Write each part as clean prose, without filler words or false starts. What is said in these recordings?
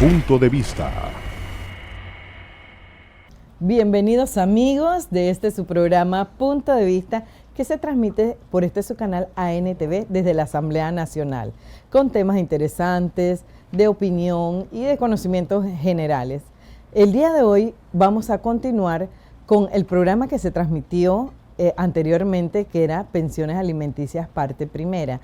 Punto de Vista. Bienvenidos amigos de su programa Punto de Vista, que se transmite por su canal ANTV desde la Asamblea Nacional, con temas interesantes, de opinión y de conocimientos generales. El día de hoy vamos a continuar con el programa que se transmitió anteriormente, que era Pensiones Alimenticias Parte Primera.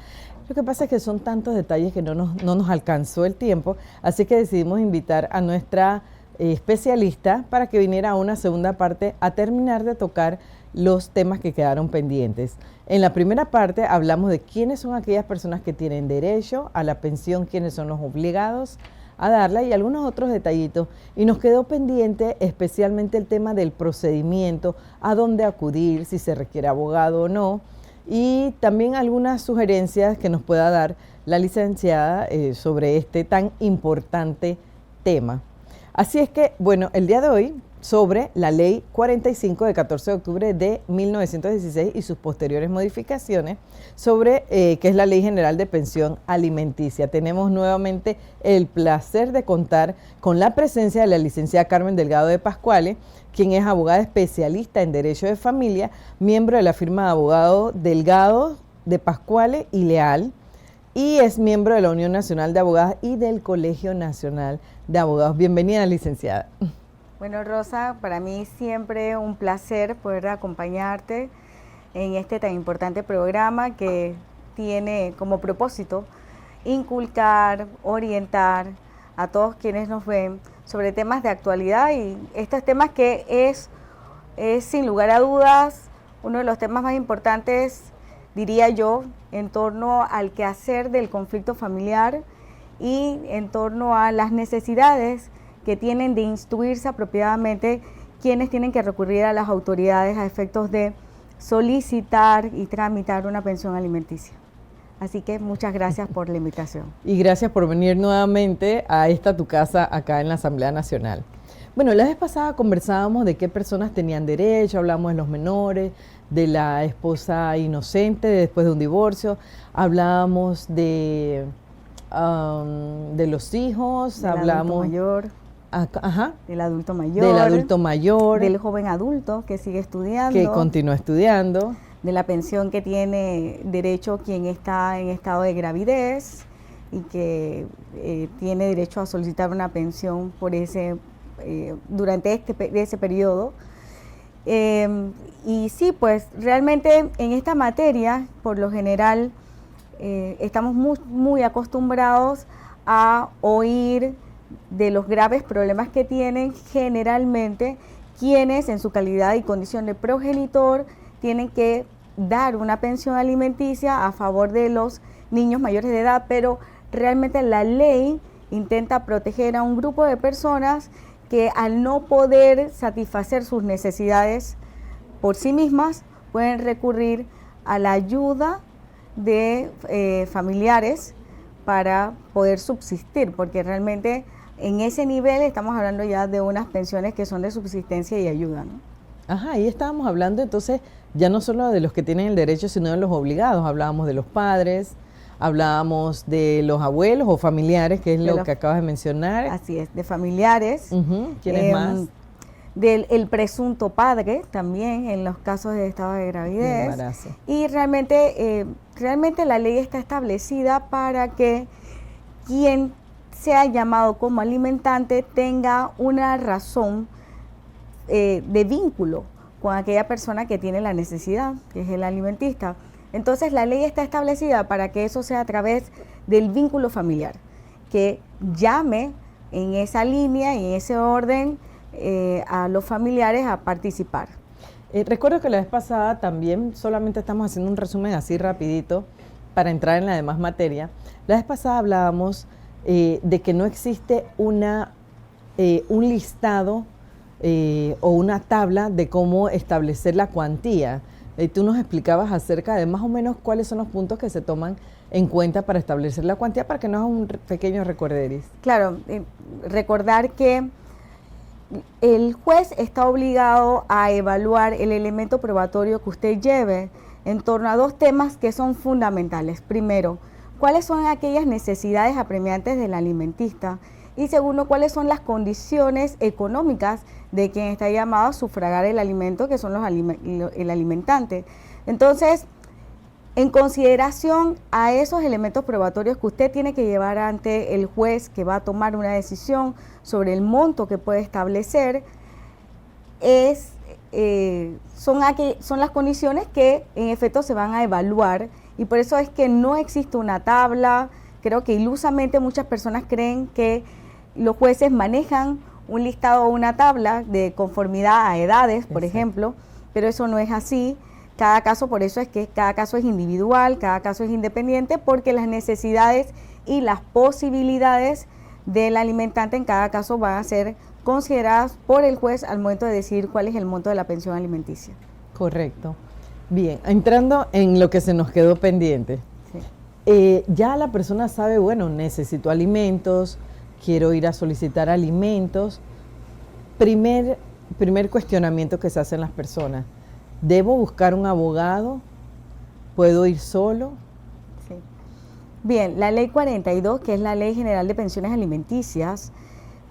Lo que pasa es que son tantos detalles que no nos alcanzó el tiempo, así que decidimos invitar a nuestra especialista para que viniera a una segunda parte a terminar de tocar los temas que quedaron pendientes. En la primera parte hablamos de quiénes son aquellas personas que tienen derecho a la pensión, quiénes son los obligados a darla y algunos otros detallitos. Y nos quedó pendiente especialmente el tema del procedimiento, a dónde acudir, si se requiere abogado o no, y también algunas sugerencias que nos pueda dar la licenciada sobre este tan importante tema. Así es que, bueno, el día de hoy sobre la Ley 45 de 14 de octubre de 1916 y sus posteriores modificaciones, sobre que es la Ley General de Pensión Alimenticia. Tenemos nuevamente el placer de contar con la presencia de la licenciada Carmen Delgado de Pascuale, quien es abogada especialista en Derecho de Familia, miembro de la firma de abogados Delgado de Pascuale y Leal, y es miembro de la Unión Nacional de Abogadas y del Colegio Nacional de Abogados. Bienvenida, licenciada. Bueno, Rosa, para mí siempre un placer poder acompañarte en este tan importante programa que tiene como propósito inculcar, orientar a todos quienes nos ven sobre temas de actualidad y estos temas que es sin lugar a dudas uno de los temas más importantes, diría yo, en torno al quehacer del conflicto familiar y en torno a las necesidades que tienen de instruirse apropiadamente quienes tienen que recurrir a las autoridades a efectos de solicitar y tramitar una pensión alimenticia. Así que muchas gracias por la invitación. Y gracias por venir nuevamente a tu casa acá en la Asamblea Nacional. Bueno, la vez pasada conversábamos de qué personas tenían derecho, hablamos de los menores, de la esposa inocente después de un divorcio, hablábamos de los hijos, hablamos del adulto mayor, del joven adulto que sigue estudiando, que continúa estudiando, de la pensión que tiene derecho quien está en estado de gravidez y que tiene derecho a solicitar una pensión por durante ese periodo. Y sí, pues realmente en esta materia, por lo general, estamos muy acostumbrados a oír de los graves problemas que tienen generalmente quienes en su calidad y condición de progenitor tienen que dar una pensión alimenticia a favor de los niños mayores de edad, pero realmente la ley intenta proteger a un grupo de personas que al no poder satisfacer sus necesidades por sí mismas pueden recurrir a la ayuda de familiares para poder subsistir, porque realmente en ese nivel estamos hablando ya de unas pensiones que son de subsistencia y ayuda, ¿no? Ajá, ahí estábamos hablando entonces ya no solo de los que tienen el derecho, sino de los obligados. Hablábamos de los padres, hablábamos de los abuelos o familiares, que es lo que acabas de mencionar. Así es, de familiares. ¿Quiénes más? Del presunto padre también en los casos de estado de gravidez. Y realmente la ley está establecida para que quien sea llamado como alimentante tenga una razón de vínculo con aquella persona que tiene la necesidad, que es el alimentista. Entonces la ley está establecida para que eso sea a través del vínculo familiar, que llame en esa línea y en ese orden a los familiares a participar. Recuerdo que la vez pasada también, solamente estamos haciendo un resumen así rapidito para entrar en la demás materia. La vez pasada hablábamos de que no existe un listado o una tabla de cómo establecer la cuantía. Tú nos explicabas acerca de más o menos cuáles son los puntos que se toman en cuenta para establecer la cuantía, para que nos haga un pequeño recorderis. Claro, recordar que el juez está obligado a evaluar el elemento probatorio que usted lleve en torno a dos temas que son fundamentales. Primero, ¿cuáles son aquellas necesidades apremiantes del alimentista y segundo, cuáles son las condiciones económicas de quien está llamado a sufragar el alimento, que son el alimentante. Entonces, en consideración a esos elementos probatorios que usted tiene que llevar ante el juez que va a tomar una decisión sobre el monto que puede establecer, son las condiciones que en efecto se van a evaluar, y por eso es que no existe una tabla. Creo que ilusamente muchas personas creen que los jueces manejan un listado o una tabla de conformidad a edades, por ejemplo, pero eso no es así. Cada caso, por eso es que cada caso es individual, cada caso es independiente, porque las necesidades y las posibilidades del alimentante en cada caso van a ser consideradas por el juez al momento de decidir cuál es el monto de la pensión alimenticia. Correcto. Bien, entrando en lo que se nos quedó pendiente. Sí. Ya la persona sabe, bueno, necesito alimentos, quiero ir a solicitar alimentos. Primer cuestionamiento que se hacen las personas: ¿debo buscar un abogado? ¿Puedo ir solo? Sí. Bien, la Ley 42, que es la Ley General de Pensiones Alimenticias,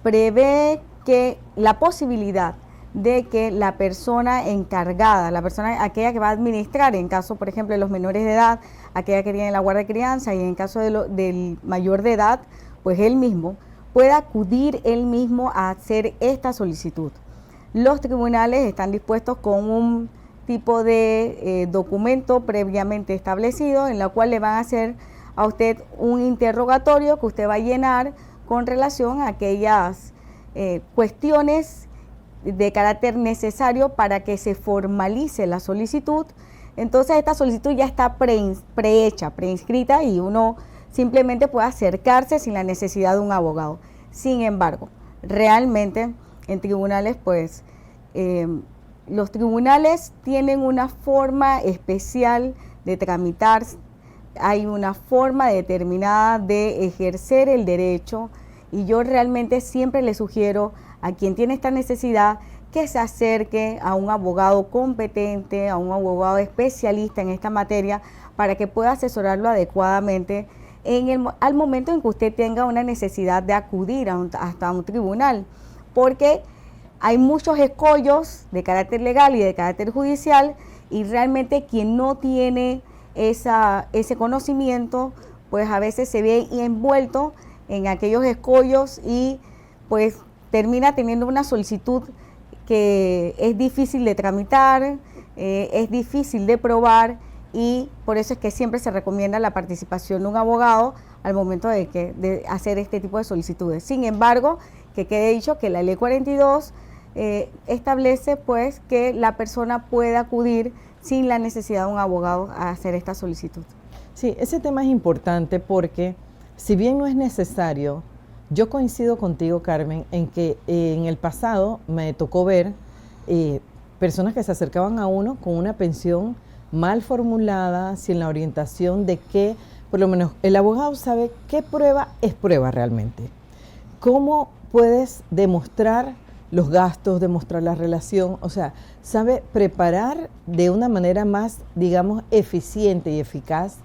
prevé que la posibilidad de que la persona encargada, aquella que va a administrar, en caso, por ejemplo, de los menores de edad, aquella que tiene la guardia de crianza, y en caso del mayor de edad, pues él mismo, pueda acudir él mismo a hacer esta solicitud. Los tribunales están dispuestos con un tipo de documento previamente establecido, en la cual le van a hacer a usted un interrogatorio que usted va a llenar con relación a aquellas cuestiones de carácter necesario para que se formalice la solicitud. Entonces esta solicitud ya está prehecha, preinscrita, y uno simplemente puede acercarse sin la necesidad de un abogado. Sin embargo, realmente en tribunales, pues los tribunales tienen una forma especial de tramitar, hay una forma determinada de ejercer el derecho, y yo realmente siempre le sugiero a quien tiene esta necesidad que se acerque a un abogado competente, a un abogado especialista en esta materia, para que pueda asesorarlo adecuadamente al momento en que usted tenga una necesidad de acudir hasta un tribunal, porque hay muchos escollos de carácter legal y de carácter judicial, y realmente quien no tiene ese conocimiento, pues a veces se ve envuelto en aquellos escollos y pues termina teniendo una solicitud que es difícil de tramitar, es difícil de probar, y por eso es que siempre se recomienda la participación de un abogado al momento de hacer este tipo de solicitudes. Sin embargo, que quede dicho que la Ley 42 establece pues que la persona pueda acudir sin la necesidad de un abogado a hacer esta solicitud. Sí, ese tema es importante porque si bien no es necesario, yo coincido contigo, Carmen, en que en el pasado me tocó ver personas que se acercaban a uno con una pensión mal formulada, sin la orientación de que, por lo menos, el abogado sabe qué prueba es prueba realmente. ¿Cómo puedes demostrar los gastos, demostrar la relación? O sea, sabe preparar de una manera más, digamos, eficiente y eficaz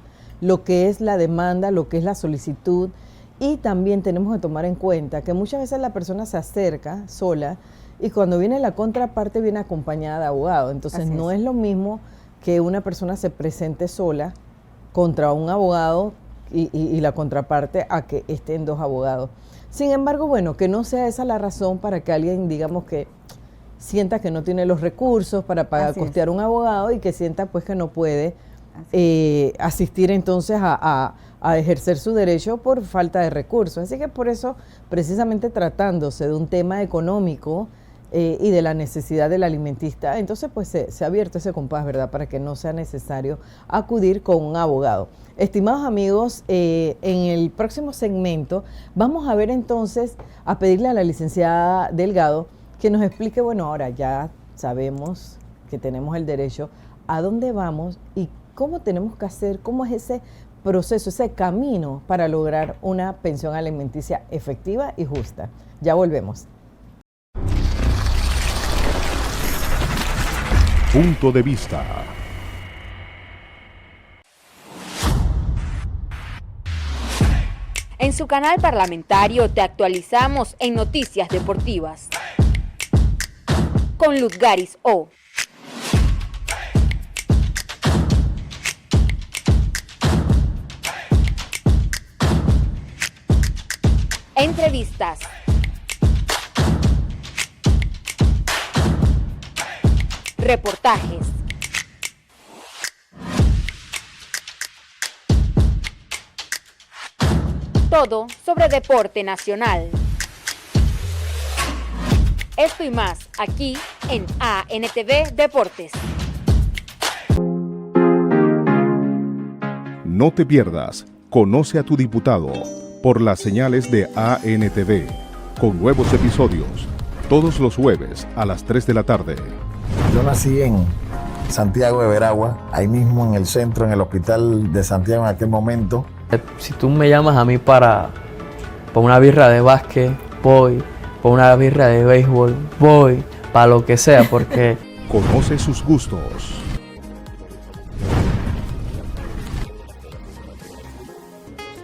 lo que es la demanda, lo que es la solicitud. Y también tenemos que tomar en cuenta que muchas veces la persona se acerca sola y cuando viene la contraparte viene acompañada de abogado. Entonces no es lo mismo que una persona se presente sola contra un abogado y la contraparte a que estén dos abogados. Sin embargo, bueno, que no sea esa la razón para que alguien, digamos, que sienta que no tiene los recursos para pagar, costear un abogado, y que sienta pues que no puede asistir entonces a ejercer su derecho por falta de recursos. Así que por eso, precisamente tratándose de un tema económico y de la necesidad del alimentista, entonces pues se ha abierto ese compás, ¿verdad?, para que no sea necesario acudir con un abogado. Estimados amigos, en el próximo segmento vamos a ver entonces, a pedirle a la licenciada Delgado que nos explique, bueno, ahora ya sabemos que tenemos el derecho, a dónde vamos y cómo tenemos que hacer, cómo es ese proceso, ese camino para lograr una pensión alimenticia efectiva y justa. Ya volvemos. Punto de vista. En su canal parlamentario te actualizamos en noticias deportivas. Con Lutgaris O. Entrevistas. Reportajes. Todo sobre deporte nacional. Esto y más aquí en ANTV Deportes. No te pierdas, conoce a tu diputado por las señales de ANTV, con nuevos episodios, todos los jueves a las 3 de la tarde. Yo nací en Santiago de Veragua, ahí mismo en el centro, en el hospital de Santiago en aquel momento. Si tú me llamas a mí para una birra de básquet, voy. Para una birra de béisbol, voy. Para lo que sea, porque... Conoce sus gustos.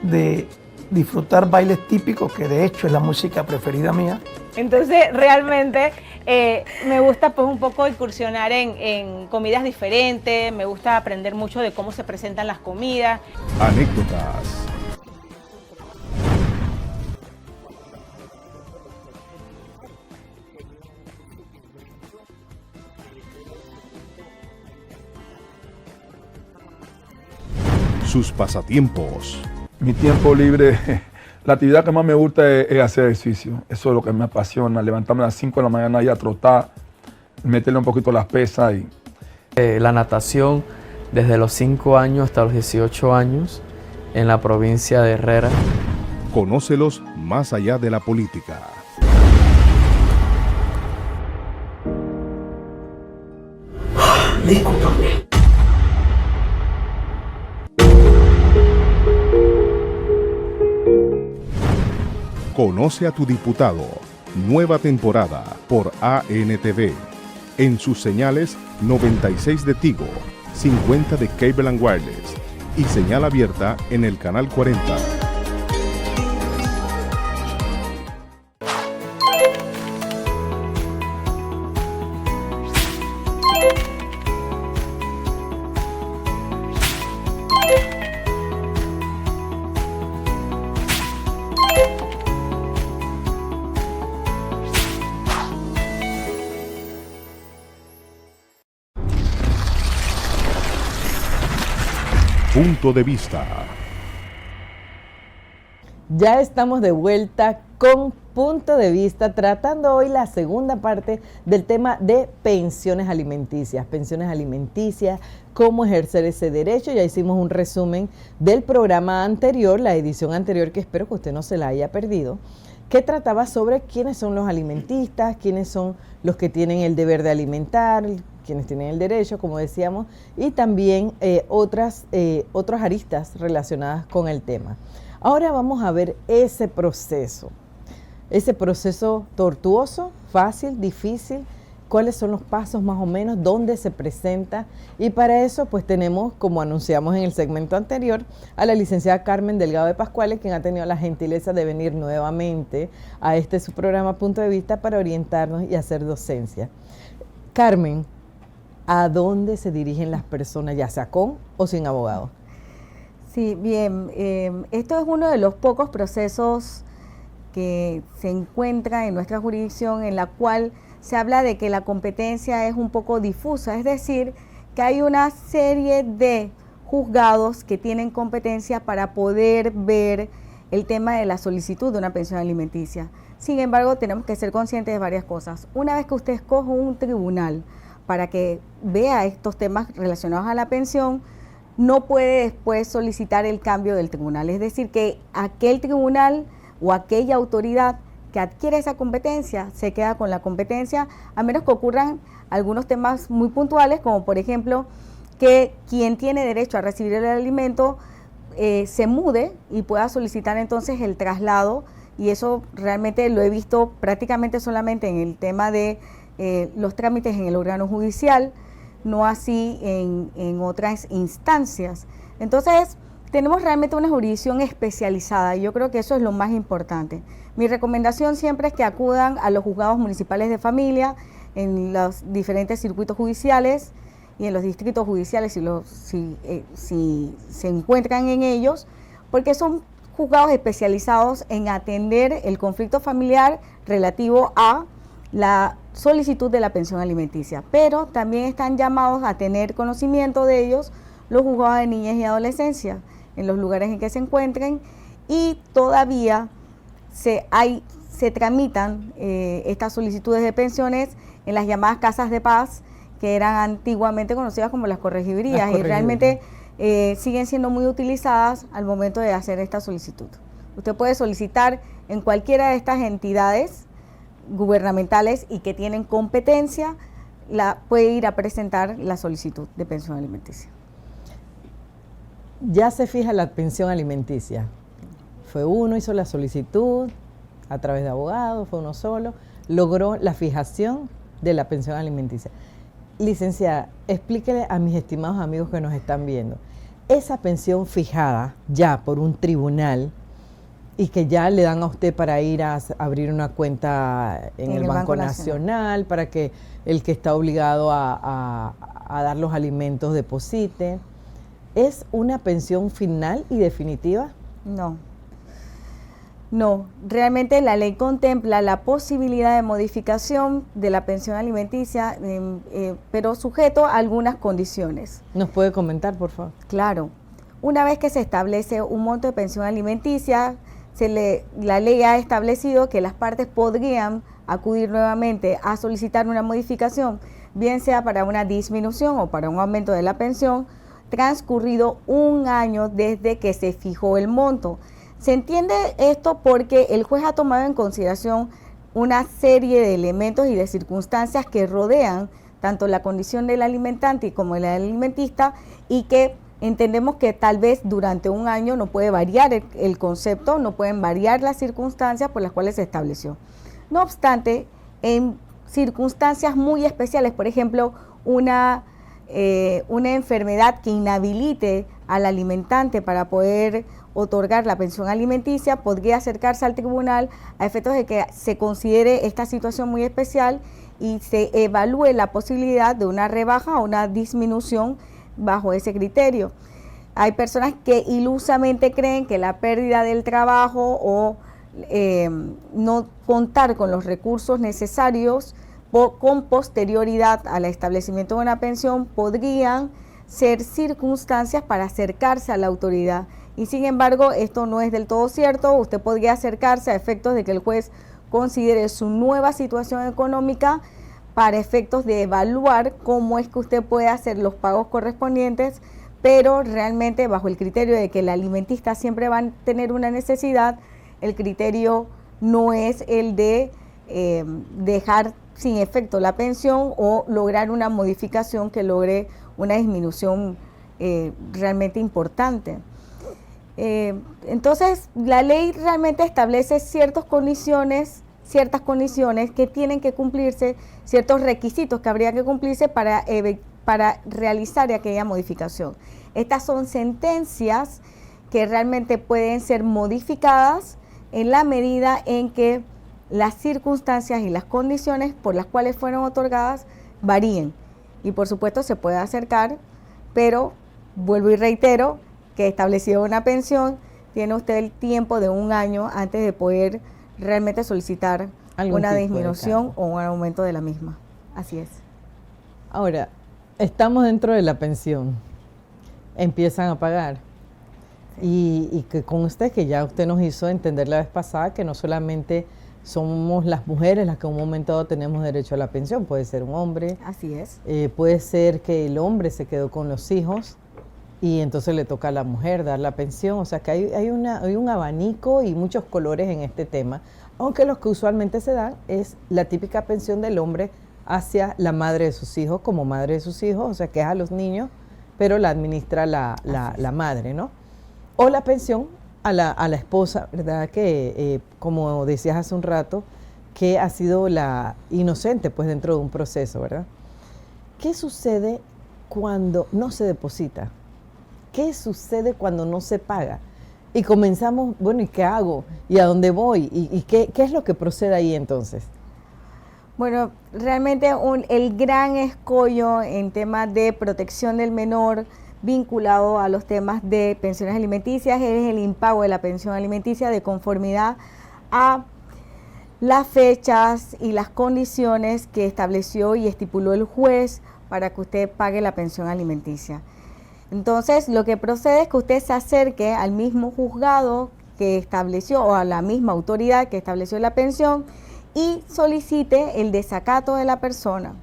De disfrutar bailes típicos, que de hecho es la música preferida mía. Entonces realmente me gusta pues un poco incursionar en comidas diferentes, me gusta aprender mucho de cómo se presentan las comidas. Anécdotas. Sus pasatiempos. Mi tiempo libre, la actividad que más me gusta es hacer ejercicio. Eso es lo que me apasiona, levantarme a las 5 de la mañana y a trotar, meterle un poquito las pesas. La natación desde los 5 años hasta los 18 años en la provincia de Herrera. Conócelos más allá de la política. Discúlpame. Conoce a tu diputado. Nueva temporada por ANTV. En sus señales 96 de Tigo, 50 de Cable & Wireless y señal abierta en el canal 40. Punto de vista. Ya estamos de vuelta con Punto de Vista, tratando hoy la segunda parte del tema de pensiones alimenticias. Pensiones alimenticias, cómo ejercer ese derecho. Ya hicimos un resumen del programa anterior, la edición anterior, que espero que usted no se la haya perdido, que trataba sobre quiénes son los alimentistas, quiénes son los que tienen el deber de alimentar, quienes tienen el derecho, como decíamos, y también otras aristas relacionadas con el tema. Ahora vamos a ver ese proceso tortuoso, fácil, difícil, cuáles son los pasos más o menos, dónde se presenta, y para eso pues tenemos, como anunciamos en el segmento anterior, a la licenciada Carmen Delgado de Pascuales, quien ha tenido la gentileza de venir nuevamente a su programa Punto de Vista para orientarnos y hacer docencia. Carmen, ¿a dónde se dirigen las personas, ya sea con o sin abogado? Sí, bien, esto es uno de los pocos procesos que se encuentra en nuestra jurisdicción en la cual se habla de que la competencia es un poco difusa, es decir, que hay una serie de juzgados que tienen competencia para poder ver el tema de la solicitud de una pensión alimenticia. Sin embargo, tenemos que ser conscientes de varias cosas. Una vez que usted escoge un tribunal para que vea estos temas relacionados a la pensión, no puede después solicitar el cambio del tribunal. Es decir, que aquel tribunal o aquella autoridad que adquiere esa competencia se queda con la competencia, a menos que ocurran algunos temas muy puntuales, como por ejemplo que quien tiene derecho a recibir el alimento se mude y pueda solicitar entonces el traslado, y eso realmente lo he visto prácticamente solamente en el tema de los trámites en el órgano judicial, no así en otras instancias. Entonces, tenemos realmente una jurisdicción especializada y yo creo que eso es lo más importante. Mi recomendación siempre es que acudan a los juzgados municipales de familia, en los diferentes circuitos judiciales y en los distritos judiciales si se encuentran en ellos, porque son juzgados especializados en atender el conflicto familiar relativo a la solicitud de la pensión alimenticia, pero también están llamados a tener conocimiento de ellos los juzgados de niñez y adolescencia en los lugares en que se encuentren, y todavía se tramitan estas solicitudes de pensiones en las llamadas casas de paz, que eran antiguamente conocidas como las corregidurías, y realmente siguen siendo muy utilizadas al momento de hacer esta solicitud. Usted puede solicitar en cualquiera de estas entidades gubernamentales y que tienen competencia, puede ir a presentar la solicitud de pensión alimenticia. Ya se fija la pensión alimenticia. Fue uno, hizo la solicitud a través de abogados, fue uno solo, logró la fijación de la pensión alimenticia. Licenciada, explíquele a mis estimados amigos que nos están viendo, esa pensión fijada ya por un tribunal y que ya le dan a usted para ir a abrir una cuenta en el Banco Nacional, para que el que está obligado a dar los alimentos deposite, ¿es una pensión final y definitiva? No, realmente la ley contempla la posibilidad de modificación de la pensión alimenticia, pero sujeto a algunas condiciones. ¿Nos puede comentar, por favor? Claro. Una vez que se establece un monto de pensión alimenticia, la ley ha establecido que las partes podrían acudir nuevamente a solicitar una modificación, bien sea para una disminución o para un aumento de la pensión, transcurrido un año desde que se fijó el monto. Se entiende esto porque el juez ha tomado en consideración una serie de elementos y de circunstancias que rodean tanto la condición del alimentante como del alimentista, y que entendemos que tal vez durante un año no puede variar el concepto, no pueden variar las circunstancias por las cuales se estableció. No obstante, en circunstancias muy especiales, por ejemplo, una enfermedad que inhabilite al alimentante para poder otorgar la pensión alimenticia, podría acercarse al tribunal a efectos de que se considere esta situación muy especial y se evalúe la posibilidad de una rebaja o una disminución bajo ese criterio. Hay personas que ilusamente creen que la pérdida del trabajo o no contar con los recursos necesarios con posterioridad al establecimiento de una pensión podrían ser circunstancias para acercarse a la autoridad. Y sin embargo, esto no es del todo cierto. Usted podría acercarse a efectos de que el juez considere su nueva situación económica para efectos de evaluar cómo es que usted puede hacer los pagos correspondientes, pero realmente bajo el criterio de que el alimentista siempre va a tener una necesidad, el criterio no es el de dejar sin efecto la pensión o lograr una modificación que logre una disminución realmente importante. Entonces, la ley realmente establece ciertas condiciones que tienen que cumplirse, ciertos requisitos que habría que cumplirse para realizar aquella modificación. Estas son sentencias que realmente pueden ser modificadas en la medida en que las circunstancias y las condiciones por las cuales fueron otorgadas varíen. Y por supuesto se puede acercar, pero vuelvo y reitero que establecido una pensión, tiene usted el tiempo de un año antes de poder realmente solicitar una disminución o un aumento de la misma. Así es. Ahora, estamos dentro de la pensión, empiezan a pagar. Y que con usted, que ya usted nos hizo entender la vez pasada que no solamente somos las mujeres las que en un momento dado tenemos derecho a la pensión, puede ser un hombre. Así es. Puede ser que el hombre se quedó con los hijos y entonces le toca a la mujer dar la pensión. O sea que hay un abanico y muchos colores en este tema, aunque los que usualmente se dan es la típica pensión del hombre hacia la madre de sus hijos como madre de sus hijos, o sea que es a los niños, pero la administra la madre, ¿no? O la pensión a la esposa, ¿verdad? Que como decías hace un rato, que ha sido la inocente pues dentro de un proceso, ¿verdad? ¿Qué sucede cuando no se deposita? ¿qué sucede cuando no se paga? Y comenzamos, bueno, ¿y qué hago? ¿Y a dónde voy? ¿Y qué es lo que procede ahí entonces? Bueno, realmente el gran escollo en temas de protección del menor vinculado a los temas de pensiones alimenticias es el impago de la pensión alimenticia de conformidad a las fechas y las condiciones que estableció y estipuló el juez para que usted pague la pensión alimenticia. Entonces, lo que procede es que usted se acerque al mismo juzgado que estableció o a la misma autoridad que estableció la pensión y solicite el desacato de la persona.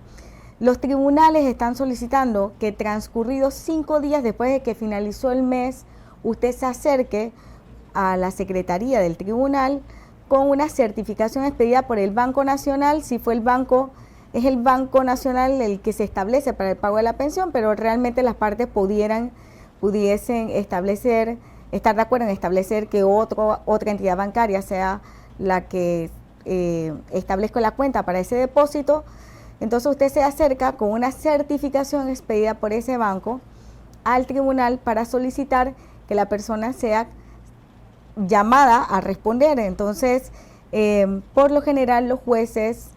Los tribunales están solicitando que transcurridos 5 días después de que finalizó el mes, usted se acerque a la secretaría del tribunal con una certificación expedida por el Banco Nacional, si fue el banco, es el Banco Nacional el que se establece para el pago de la pensión, pero realmente las partes pudiesen establecer, estar de acuerdo en establecer que otra entidad bancaria sea la que establezca la cuenta para ese depósito. Entonces usted se acerca con una certificación expedida por ese banco al tribunal para solicitar que la persona sea llamada a responder. Entonces, por lo general los jueces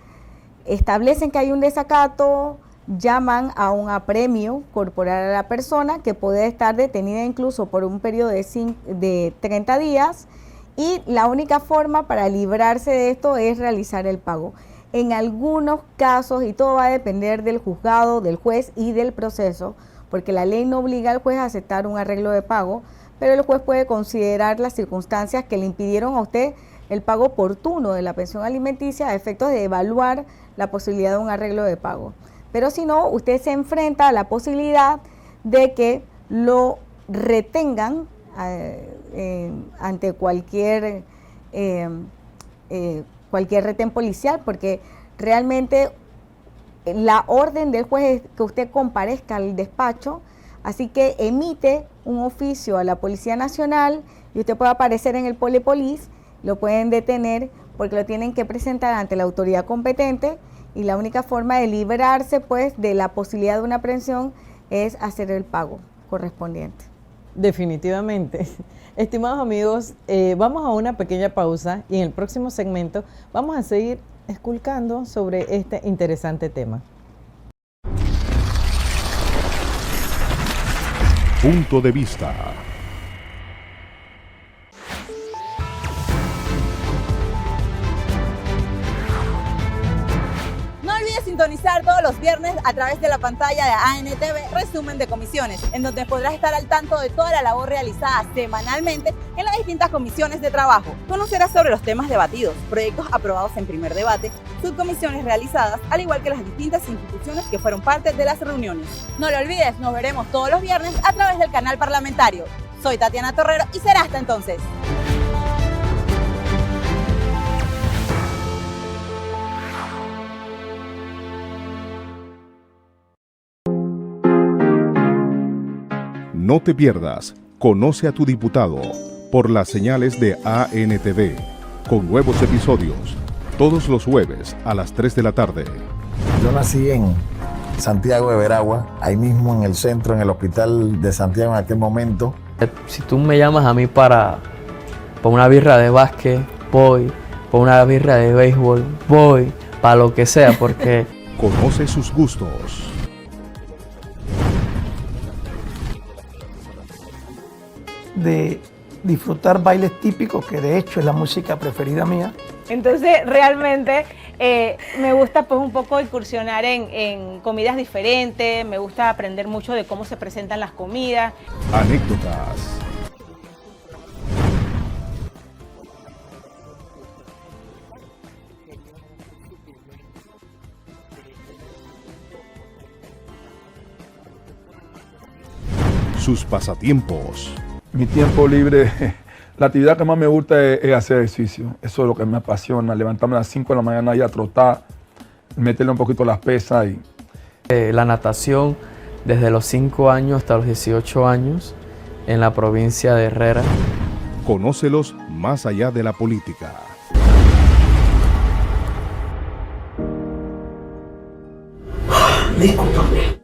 establecen que hay un desacato, llaman a un apremio corporal a la persona que puede estar detenida incluso por un periodo de 30 días y la única forma para librarse de esto es realizar el pago. En algunos casos, y todo va a depender del juzgado, del juez y del proceso, porque la ley no obliga al juez a aceptar un arreglo de pago, pero el juez puede considerar las circunstancias que le impidieron a usted el pago oportuno de la pensión alimenticia a efectos de evaluar la posibilidad de un arreglo de pago. Pero si no, usted se enfrenta a la posibilidad de que lo retengan ante cualquier retén policial, porque realmente la orden del juez es que usted comparezca al despacho, así que emite un oficio a la Policía Nacional y usted puede aparecer en el Polipolis, lo pueden detener porque lo tienen que presentar ante la autoridad competente y la única forma de librarse pues de la posibilidad de una aprehensión es hacer el pago correspondiente. Definitivamente. Estimados amigos, vamos a una pequeña pausa y en el próximo segmento vamos a seguir esculcando sobre este interesante tema. Punto de vista. No olvides sintonizar todos los viernes a través de la pantalla de ANTV Resumen de Comisiones, en donde podrás estar al tanto de toda la labor realizada semanalmente en las distintas comisiones de trabajo. Conocerás sobre los temas debatidos, proyectos aprobados en primer debate, subcomisiones realizadas, al igual que las distintas instituciones que fueron parte de las reuniones. No lo olvides, nos veremos todos los viernes a través del canal parlamentario. Soy Tatiana Torrero y será hasta entonces. No te pierdas, conoce a tu diputado por las señales de ANTV, con nuevos episodios, todos los jueves a las 3 de la tarde. Yo nací en Santiago de Veragua, ahí mismo en el centro, en el hospital de Santiago en aquel momento. Si tú me llamas a mí para una birra de básquet, voy. Para una birra de béisbol, voy. Para lo que sea, porque... Conoce sus gustos. De disfrutar bailes típicos, que de hecho es la música preferida mía. Entonces, realmente me gusta pues un poco incursionar en comidas diferentes, me gusta aprender mucho de cómo se presentan las comidas. Anécdotas. Sus pasatiempos. Mi tiempo libre, la actividad que más me gusta es hacer ejercicio. Eso es lo que me apasiona, levantarme a las 5 de la mañana y a trotar, meterle un poquito las pesas. La natación desde los 5 años hasta los 18 años en la provincia de Herrera. Conócelos más allá de la política. Discúlpame.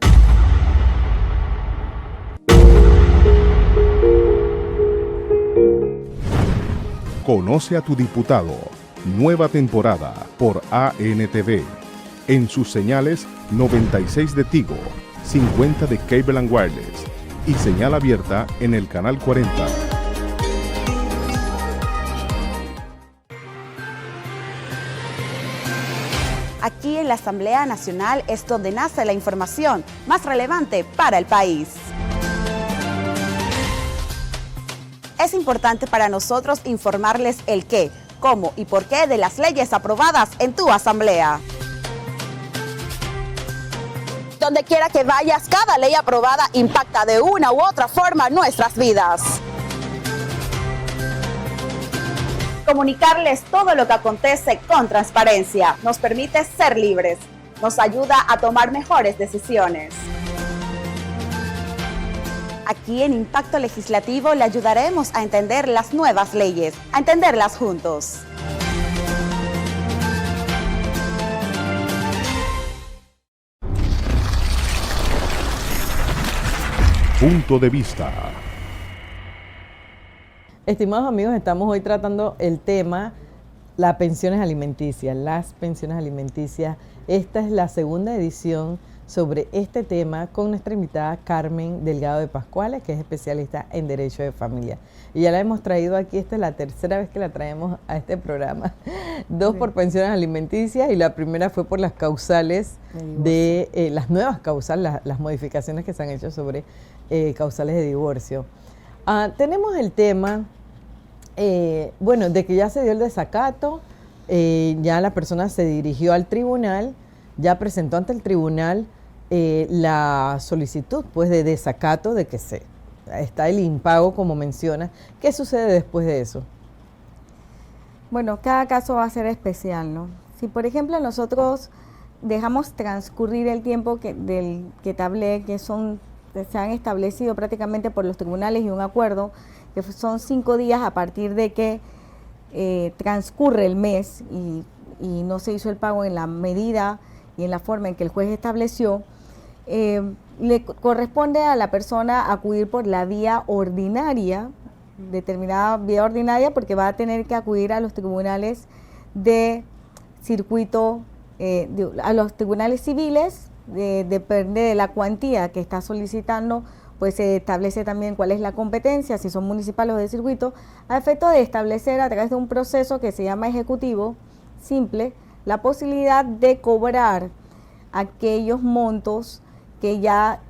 Conoce a tu diputado. Nueva temporada por ANTV. En sus señales 96 de Tigo, 50 de Cable & Wireless y señal abierta en el canal 40. Aquí en la Asamblea Nacional es donde nace la información más relevante para el país. Es importante para nosotros informarles el qué, cómo y por qué de las leyes aprobadas en tu asamblea. Donde quiera que vayas, cada ley aprobada impacta de una u otra forma nuestras vidas. Comunicarles todo lo que acontece con transparencia nos permite ser libres, nos ayuda a tomar mejores decisiones. Aquí en Impacto Legislativo le ayudaremos a entender las nuevas leyes, a entenderlas juntos. Punto de vista. Estimados amigos, estamos hoy tratando el tema las pensiones alimenticias. Esta es la segunda edición sobre este tema con nuestra invitada Carmen Delgado de Pascuales, que es especialista en Derecho de Familia. Y ya la hemos traído aquí, esta es la tercera vez que la traemos a este programa. Dos por pensiones alimenticias y la primera fue por las causales de las nuevas causales, las modificaciones que se han hecho sobre causales de divorcio. Tenemos el tema, de que ya se dio el desacato, ya la persona se dirigió al tribunal, ya presentó ante el tribunal la solicitud pues de desacato de que está el impago como menciona. ¿Qué sucede después de eso? Bueno, cada caso va a ser especial, ¿no? Si por ejemplo nosotros dejamos transcurrir el tiempo que te hablé, que se han establecido prácticamente por los tribunales y un acuerdo, que son 5 días a partir de que transcurre el mes y no se hizo el pago en la medida y en la forma en que el juez estableció, le corresponde a la persona acudir por la vía ordinaria, determinada vía ordinaria, porque va a tener que acudir a los tribunales de circuito, a los tribunales civiles, depende de la cuantía que está solicitando, pues se establece también cuál es la competencia, si son municipales o de circuito, a efecto de establecer a través de un proceso que se llama ejecutivo simple, la posibilidad de cobrar aquellos montos que ya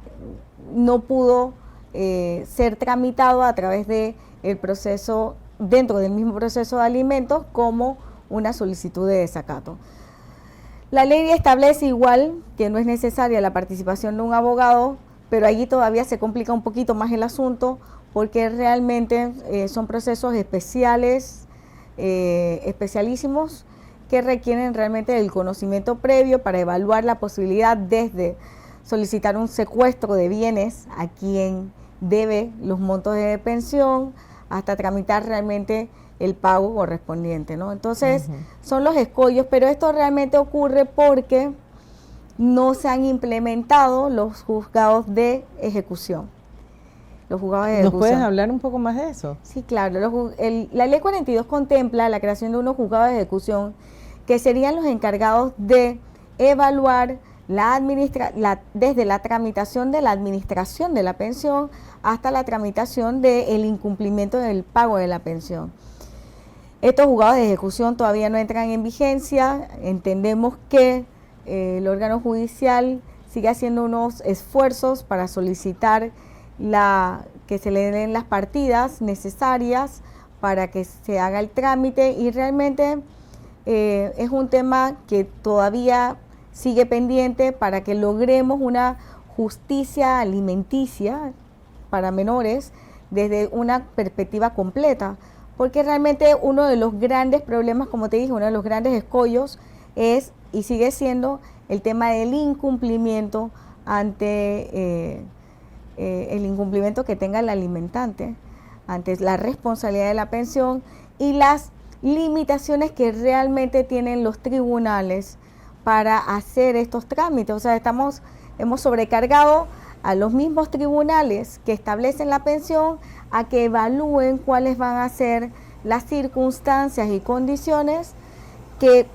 no pudo ser tramitado a través de el proceso, dentro del mismo proceso de alimentos, como una solicitud de desacato. La ley establece igual que no es necesaria la participación de un abogado, pero allí todavía se complica un poquito más el asunto, porque realmente son procesos especiales, especialísimos, que requieren realmente el conocimiento previo para evaluar la posibilidad desde solicitar un secuestro de bienes a quien debe los montos de pensión, hasta tramitar realmente el pago correspondiente, ¿no? Entonces, son los escollos, pero esto realmente ocurre porque no se han implementado los juzgados de ejecución. Los juzgados de ejecución. ¿Nos puedes hablar un poco más de eso? Sí, claro. La Ley 42 contempla la creación de unos juzgados de ejecución que serían los encargados de evaluar desde la tramitación de la administración de la pensión hasta la tramitación del incumplimiento del pago de la pensión. Estos juzgados de ejecución todavía no entran en vigencia. Entendemos que el órgano judicial sigue haciendo unos esfuerzos para solicitar que se le den las partidas necesarias para que se haga el trámite, y realmente es un tema que todavía sigue pendiente para que logremos una justicia alimenticia para menores desde una perspectiva completa, porque realmente uno de los grandes problemas, como te dije, uno de los grandes escollos es y sigue siendo el tema del incumplimiento ante el incumplimiento que tenga el alimentante, ante la responsabilidad de la pensión y las limitaciones que realmente tienen los tribunales para hacer estos trámites. O sea, hemos sobrecargado a los mismos tribunales que establecen la pensión a que evalúen cuáles van a ser las circunstancias y condiciones que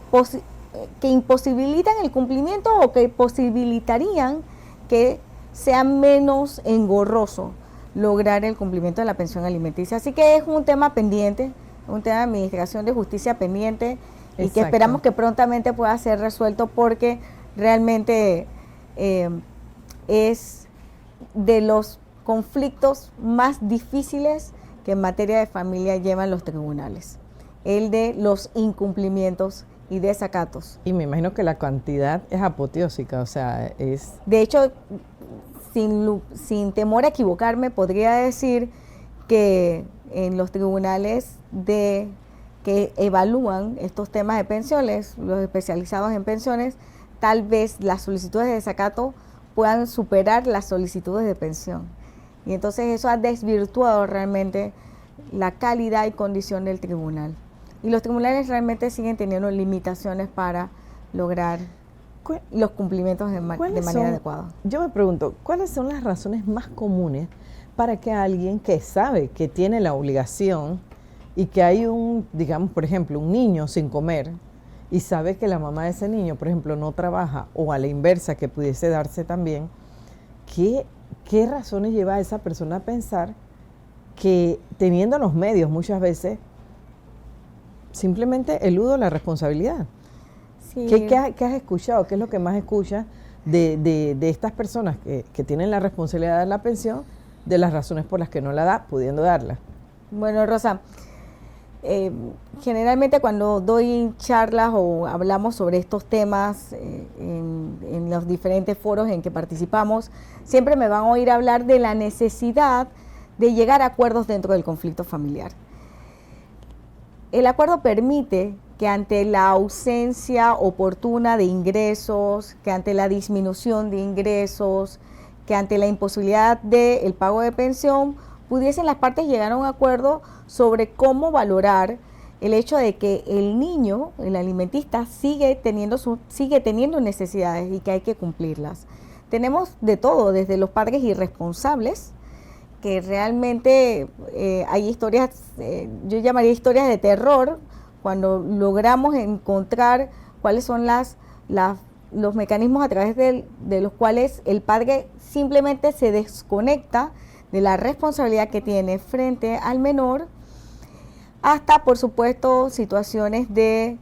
imposibilitan el cumplimiento o que posibilitarían que sea menos engorroso lograr el cumplimiento de la pensión alimenticia. Así que es un tema pendiente, un tema de administración de justicia pendiente y Exacto. que esperamos que prontamente pueda ser resuelto porque realmente es de los conflictos más difíciles que en materia de familia llevan los tribunales, el de los incumplimientos y desacatos. Y me imagino que la cantidad es apoteósica, o sea, es... De hecho, sin temor a equivocarme, podría decir que en los tribunales que evalúan estos temas de pensiones, los especializados en pensiones, tal vez las solicitudes de desacato puedan superar las solicitudes de pensión. Y entonces eso ha desvirtuado realmente la calidad y condición del tribunal. Y los tribunales realmente siguen teniendo limitaciones para lograr los cumplimientos de manera adecuada. Yo me pregunto, ¿cuáles son las razones más comunes para que alguien que sabe que tiene la obligación y que hay digamos, por ejemplo, un niño sin comer y sabe que la mamá de ese niño, por ejemplo, no trabaja, o a la inversa que pudiese darse también, ¿qué razones lleva a esa persona a pensar que teniendo los medios muchas veces simplemente eludo la responsabilidad? Sí. ¿Qué has escuchado? ¿Qué es lo que más escuchas de estas personas que tienen la responsabilidad de dar la pensión, de las razones por las que no la da, pudiendo darla? Bueno, Rosa, generalmente cuando doy charlas o hablamos sobre estos temas en los diferentes foros en que participamos, siempre me van a oír hablar de la necesidad de llegar a acuerdos dentro del conflicto familiar. El acuerdo permite que ante la ausencia oportuna de ingresos, que ante la disminución de ingresos, que ante la imposibilidad del pago de pensión, pudiesen las partes llegar a un acuerdo sobre cómo valorar el hecho de que el niño, el alimentista, sigue teniendo necesidades y que hay que cumplirlas. Tenemos de todo, desde los padres irresponsables, que realmente hay historias, yo llamaría historias de terror, cuando logramos encontrar cuáles son los mecanismos a través de los cuales el padre simplemente se desconecta de la responsabilidad que tiene frente al menor, hasta, por supuesto, situaciones de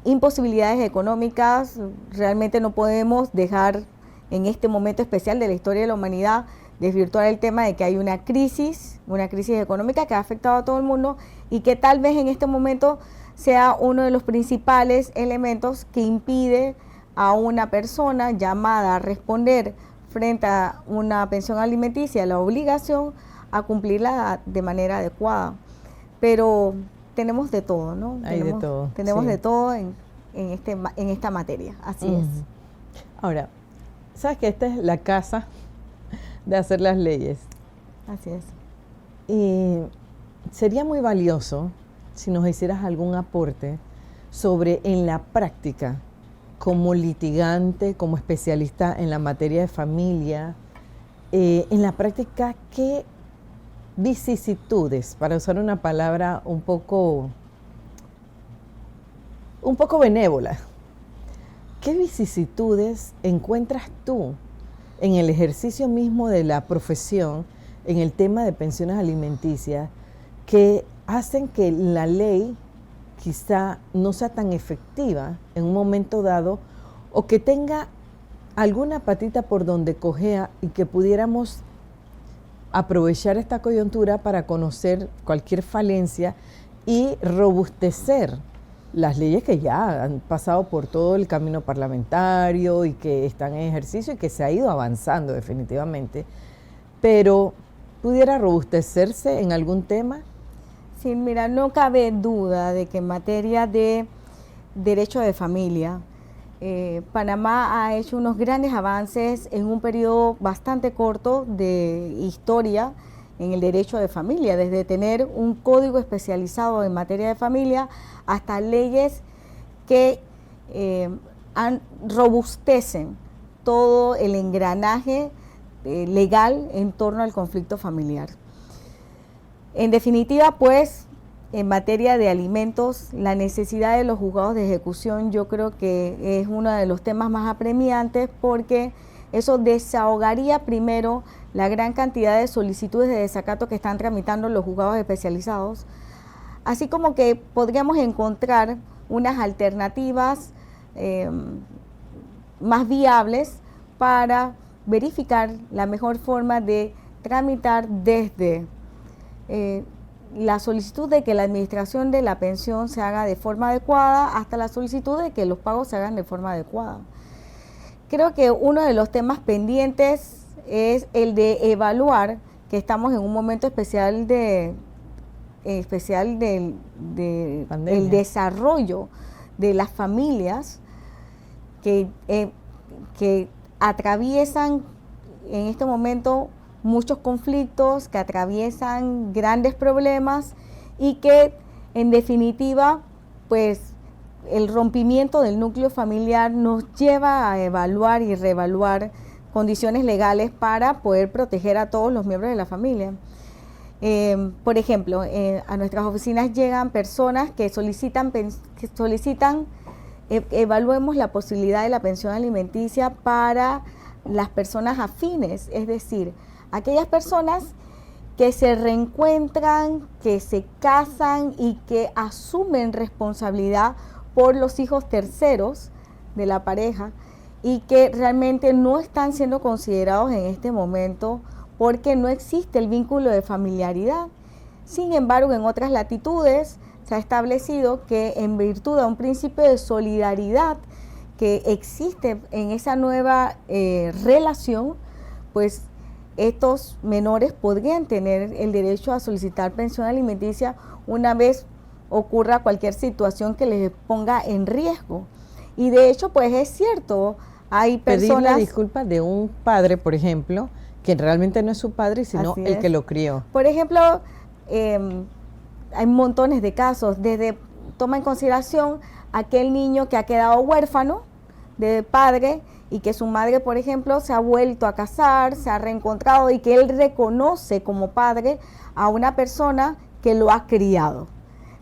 imposibilidades económicas. Realmente no podemos dejar en este momento especial de la historia de la humanidad desvirtuar el tema de que hay una crisis económica que ha afectado a todo el mundo y que tal vez en este momento sea uno de los principales elementos que impide a una persona llamada a responder frente a una pensión alimenticia la obligación a cumplirla de manera adecuada. Pero tenemos de todo, ¿no? Tenemos sí. de todo en esta materia, así es. Ahora, ¿sabes que esta es la casa de hacer las leyes? Así es. Y sería muy valioso si nos hicieras algún aporte sobre, en la práctica, como litigante, como especialista en la materia de familia, en la práctica, ¿qué vicisitudes, para usar una palabra un poco benévola, qué vicisitudes encuentras tú en el ejercicio mismo de la profesión, en el tema de pensiones alimenticias, que hacen que la ley quizá no sea tan efectiva en un momento dado, o que tenga alguna patita por donde cojea, y que pudiéramos aprovechar esta coyuntura para conocer cualquier falencia y robustecer las leyes que ya han pasado por todo el camino parlamentario y que están en ejercicio y que se ha ido avanzando definitivamente, pero pudiera robustecerse en algún tema? Sí, mira, no cabe duda de que en materia de derecho de familia, Panamá ha hecho unos grandes avances en un periodo bastante corto de historia en el derecho de familia, desde tener un código especializado en materia de familia hasta leyes que robustecen todo el engranaje legal en torno al conflicto familiar. En definitiva, pues, en materia de alimentos, la necesidad de los juzgados de ejecución yo creo que es uno de los temas más apremiantes, porque eso desahogaría primero la gran cantidad de solicitudes de desacato que están tramitando los juzgados especializados, así como que podríamos encontrar unas alternativas más viables para verificar la mejor forma de tramitar desde la solicitud de que la administración de la pensión se haga de forma adecuada hasta la solicitud de que los pagos se hagan de forma adecuada. Creo que uno de los temas pendientes es el de evaluar que estamos en un momento especial del desarrollo de las familias que atraviesan en este momento muchos conflictos, que atraviesan grandes problemas y que en definitiva pues el rompimiento del núcleo familiar nos lleva a evaluar y reevaluar condiciones legales para poder proteger a todos los miembros de la familia. Por ejemplo, a nuestras oficinas llegan personas que solicitan evaluemos la posibilidad de la pensión alimenticia para las personas afines, es decir, aquellas personas que se reencuentran, que se casan y que asumen responsabilidad por los hijos terceros de la pareja y que realmente no están siendo considerados en este momento porque no existe el vínculo de familiaridad. Sin embargo, en otras latitudes se ha establecido que en virtud de un principio de solidaridad que existe en esa nueva relación, pues estos menores podrían tener el derecho a solicitar pensión alimenticia una vez ocurra cualquier situación que les ponga en riesgo. Y de hecho, pues es cierto, hay personas... Pedir la disculpa de un padre, por ejemplo, que realmente no es su padre, sino el que lo crió. Por ejemplo, hay montones de casos, desde toma en consideración aquel niño que ha quedado huérfano de padre y que su madre, por ejemplo, se ha vuelto a casar, se ha reencontrado y que él reconoce como padre a una persona que lo ha criado.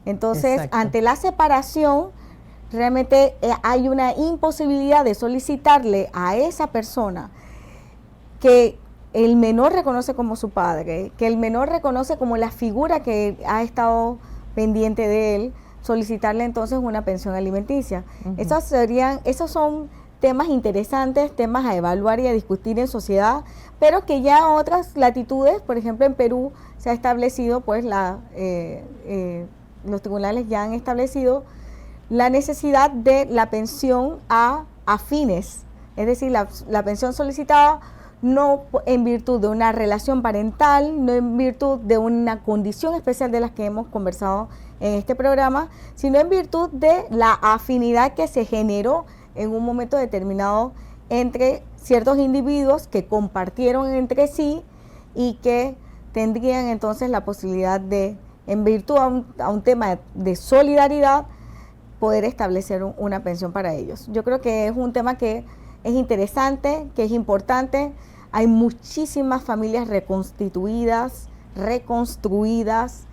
Entonces, exacto, ante la separación, realmente hay una imposibilidad de solicitarle a esa persona que el menor reconoce como su padre, que el menor reconoce como la figura que ha estado pendiente de él, solicitarle entonces una pensión alimenticia. Esos son temas interesantes, temas a evaluar y a discutir en sociedad, pero que ya en otras latitudes, por ejemplo en Perú, se ha establecido, pues los tribunales ya han establecido la necesidad de la pensión a afines, es decir, la pensión solicitada no en virtud de una relación parental, no en virtud de una condición especial de las que hemos conversado en este programa, sino en virtud de la afinidad que se generó en un momento determinado entre ciertos individuos que compartieron entre sí y que tendrían entonces la posibilidad de, en virtud a un tema de solidaridad, poder establecer una pensión para ellos. Yo creo que es un tema que es interesante, que es importante. Hay muchísimas familias reconstituidas, reconstruidas.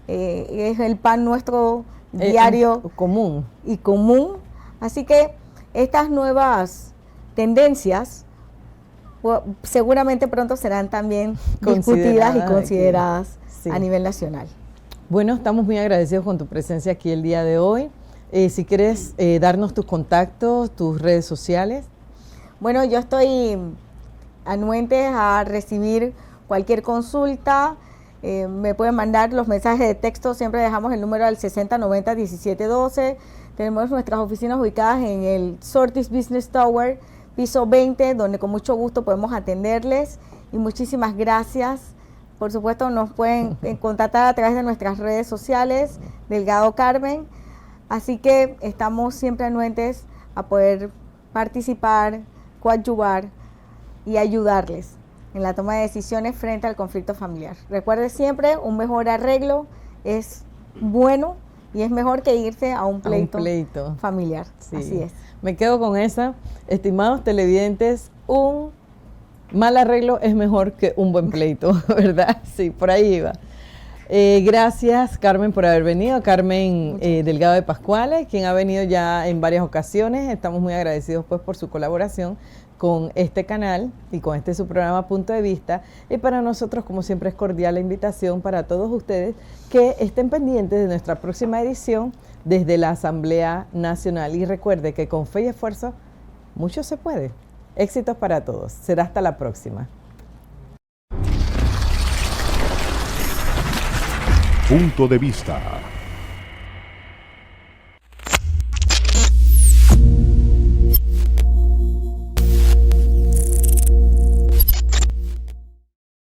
Es el pan nuestro diario común. Y común. Así que estas nuevas tendencias seguramente pronto serán también discutidas y consideradas a nivel nacional. Bueno, estamos muy agradecidos con tu presencia aquí el día de hoy. Si quieres darnos tus contactos, tus redes sociales. Bueno, yo estoy anuente a recibir cualquier consulta. Me pueden mandar los mensajes de texto, siempre dejamos el número al 6090-1712. Tenemos nuestras oficinas ubicadas en el Sortis Business Tower, piso 20, donde con mucho gusto podemos atenderles. Y muchísimas gracias. Por supuesto, nos pueden contactar a través de nuestras redes sociales, Delgado Carmen. Así que estamos siempre anuentes a poder participar, coadyuvar y ayudarles en la toma de decisiones frente al conflicto familiar. Recuerde siempre, un mejor arreglo es bueno y es mejor que irse a un pleito familiar. Sí. Así es. Me quedo con esa. Estimados televidentes, un mal arreglo es mejor que un buen pleito, ¿verdad? Sí, por ahí iba. Gracias, Carmen, por haber venido. Carmen Delgado de Pascuales, quien ha venido ya en varias ocasiones. Estamos muy agradecidos pues por su colaboración con este canal y con su programa Punto de Vista. Y para nosotros, como siempre, es cordial la invitación para todos ustedes que estén pendientes de nuestra próxima edición desde la Asamblea Nacional. Y recuerde que con fe y esfuerzo, mucho se puede. Éxitos para todos. Será hasta la próxima. Punto de Vista.